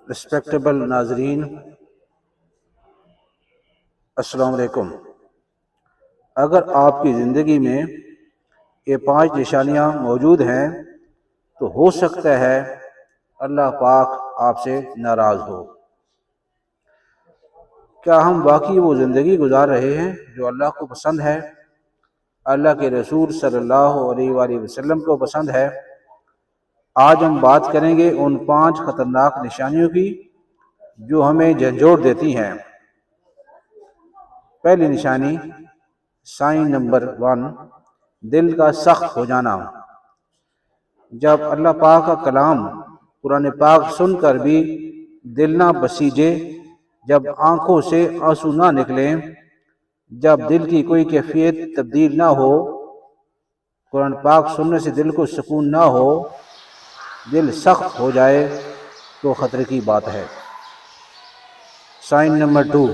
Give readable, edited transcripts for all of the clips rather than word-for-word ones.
Respectable ناظرین، السلام علیکم۔ اگر آپ کی زندگی میں یہ 5 نشانیاں موجود ہیں تو ہو سکتا ہے اللہ پاک آپ سے ناراض ہو۔ کیا ہم واقعی وہ زندگی گزار رہے ہیں جو اللہ کو پسند ہے، اللہ کے رسول صلی اللہ علیہ وآلہ وسلم کو پسند ہے؟ آج ہم بات کریں گے ان 5 خطرناک نشانیوں کی جو ہمیں جھنجھوڑ دیتی ہیں۔ پہلی نشانی، سائن نمبر 1، دل کا سخت ہو جانا۔ جب اللہ پاک کا کلام قرآن پاک سن کر بھی دل نہ بسیجے، جب آنکھوں سے آنسو نہ نکلیں، جب دل کی کوئی کیفیت تبدیل نہ ہو، قرآن پاک سننے سے دل کو سکون نہ ہو، دل سخت ہو جائے تو خطرے کی بات ہے۔ سائن نمبر 2،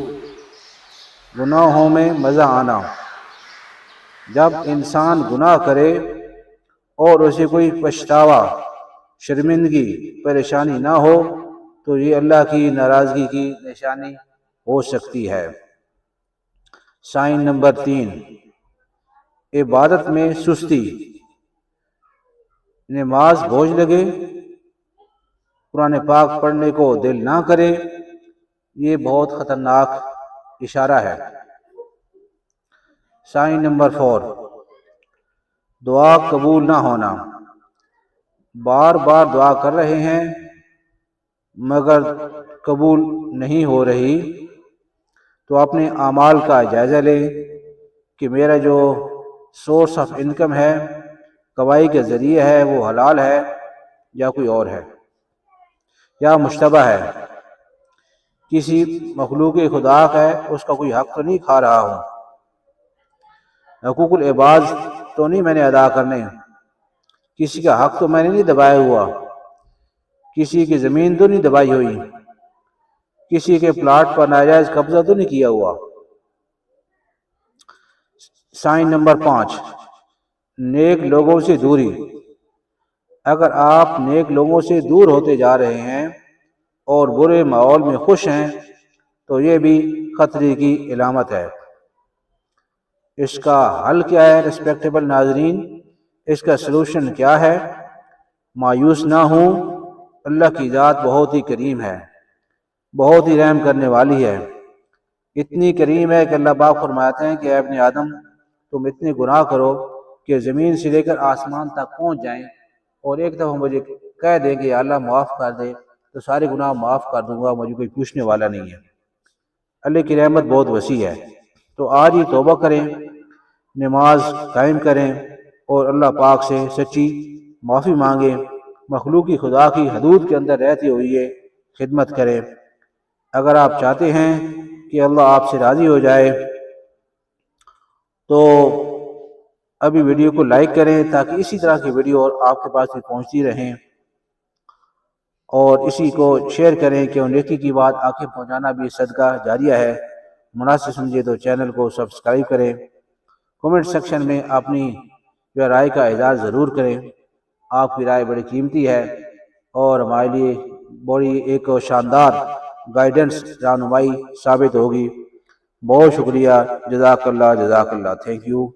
گناہوں میں مزہ آنا۔ جب انسان گناہ کرے اور اسے کوئی پچھتاوا، شرمندگی، پریشانی نہ ہو تو یہ اللہ کی ناراضگی کی نشانی ہو سکتی ہے۔ سائن نمبر 3، عبادت میں سستی۔ نماز بوجھ لگے، قرآن پاک پڑھنے کو دل نہ کرے، یہ بہت خطرناک اشارہ ہے۔ سائن نمبر 4، دعا قبول نہ ہونا۔ بار بار دعا کر رہے ہیں مگر قبول نہیں ہو رہی، تو اپنے اعمال کا جائزہ لیں کہ میرا جو سورس آف انکم ہے، کمائی کے ذریعہ ہے، وہ حلال ہے یا کوئی اور ہے یا مشتبہ ہے۔ کسی مخلوق خدا کا ہے، اس کا کوئی حق تو نہیں کھا رہا ہوں، حقوق العباد تو نہیں میں نے ادا کرنے، کسی کا حق تو میں نے نہیں دبایا ہوا، کسی کی زمین تو نہیں دبائی ہوئی، کسی کے پلاٹ پر ناجائز قبضہ تو نہیں کیا ہوا۔ سائن نمبر 5، نیک لوگوں سے دوری۔ اگر آپ نیک لوگوں سے دور ہوتے جا رہے ہیں اور برے ماحول میں خوش ہیں تو یہ بھی خطرے کی علامت ہے۔ اس کا حل کیا ہے رسپیکٹیبل ناظرین؟ اس کا سلوشن کیا ہے؟ مایوس نہ ہوں، اللہ کی ذات بہت ہی کریم ہے، بہت ہی رحم کرنے والی ہے۔ اتنی کریم ہے کہ اللہ پاک فرماتے ہیں کہ اے ابن آدم، تم اتنے گناہ کرو کہ زمین سے لے کر آسمان تک پہنچ جائیں، اور ایک دفعہ مجھے کہہ دیں کہ اللہ معاف کر دے تو سارے گناہ معاف کر دوں گا، مجھے کوئی پوچھنے والا نہیں ہے۔ اللہ کی رحمت بہت وسیع ہے۔ تو آج ہی توبہ کریں، نماز قائم کریں اور اللہ پاک سے سچی معافی مانگیں، مخلوقی خدا کی حدود کے اندر رہتے ہوئے خدمت کریں۔ اگر آپ چاہتے ہیں کہ اللہ آپ سے راضی ہو جائے تو ابھی ویڈیو کو لائک کریں تاکہ اسی طرح کی ویڈیو اور آپ کے پاس بھی پہنچتی رہیں، اور اسی کو شیئر کریں کہ نیکی کی بات آگے پہنچانا بھی صدقہ جاریہ ہے۔ مناسب سمجھے تو چینل کو سبسکرائب کریں، کمنٹ سیکشن میں اپنی رائے کا اظہار ضرور کریں۔ آپ کی رائے بڑی قیمتی ہے اور ہمارے لیے بڑی ایک شاندار گائیڈنس، رہنمائی ثابت ہوگی۔ بہت شکریہ، جزاک اللہ، تھینک یو۔